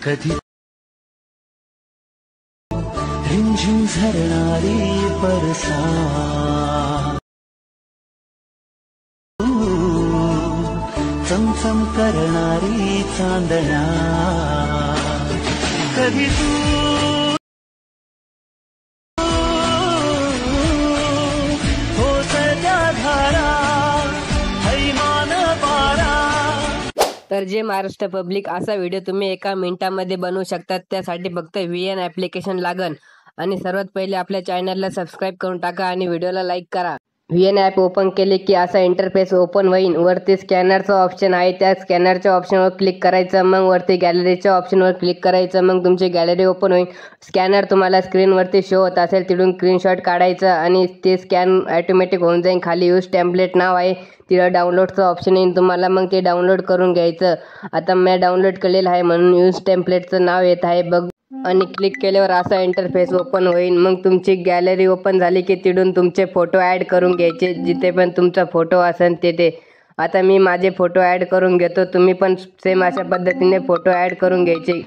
कधी रिमझिम झरणारी परसा चमचम करणारी चांदण्या कधी तू तर जे महाराष्ट्र पब्लिक असा व्हिडिओ तुम्ही एका मिनिटामध्ये बनवू शकतात त्यासाठी फक्त VN ॲप्लिकेशन लागन आणि सर्वात पहिले आपल्या चॅनलला सबस्क्राईब करून टाका आणि व्हिडिओला लाईक करा। VN ॲप ओपन केले की असा इंटरफेस ओपन होईल। वरती स्कॅनरचा ऑप्शन आहे त्या स्कॅनरच्या ऑप्शनवर क्लिक करायचं, मग वरती गॅलरीच्या ऑप्शनवर क्लिक करायचं, मग तुमची गॅलरी ओपन होईल। स्कॅनर तुम्हाला स्क्रीनवरती शो होत असेल तिथून स्क्रीनशॉट काढायचं आणि ते स्कॅन ऑटोमॅटिक होऊन जाईल। खाली यूज टेम्पलेट नाव आहे तिथं डाउनलोडचं ऑप्शन येईल तुम्हाला, मग ते डाउनलोड करून घ्यायचं। आता मी डाउनलोड केलेलं आहे म्हणून यूज टेम्पलेटचं नाव येत आहे बघ आणि क्लिक केल्यावर असा इंटरफेस ओपन होईल। मग तुमची गॅलरी ओपन झाली की तिथून तुमचे फोटो ॲड करून घ्यायचे, जिथे पण तुमचा फोटो असेल तिथे। आता मी माझे फोटो ॲड करून घेतो, तुम्ही पण सेम अशा पद्धतीने फोटो ॲड करून घ्यायचे।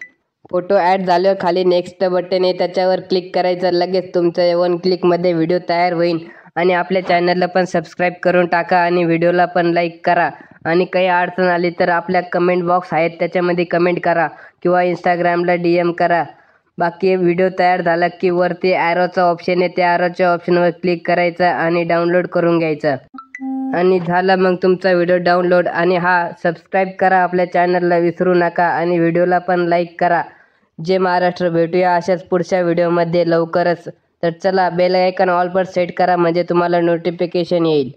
फोटो ॲड झाल्यावर खाली नेक्स्ट बटन आहे त्याच्यावर क्लिक करायचं, लगेच तुमच्या 1 क्लिकमध्ये व्हिडिओ तयार होईल। आणि आपल्या चॅनलला पण सबस्क्राईब करून टाका आणि व्हिडिओला पण लाईक करा आणि काही अडचण आली तर आपल्या कमेंट बॉक्स आहेत त्याच्यामध्ये कमेंट करा किंवा इंस्टाग्रामला DM करा। बाकी व्हिडिओ तयार झाला की वरती ॲरोचा ऑप्शन आहे त्या ॲरोच्या ऑप्शनवर क्लिक करायचा आणि डाउनलोड करून घ्यायचा आणि झाला मग तुमचा व्हिडिओ डाउनलोड। आणि सबस्क्राईब करा आपल्या चॅनलला विसरू नका आणि व्हिडिओला पण लाईक करा। जय महाराष्ट्र, भेटूया अशाच पुढच्या व्हिडिओमध्ये लवकरच। तर चला बेल आयकॉन ऑल पर सेट करा म्हणजे तुम्हाला नोटिफिकेशन येईल।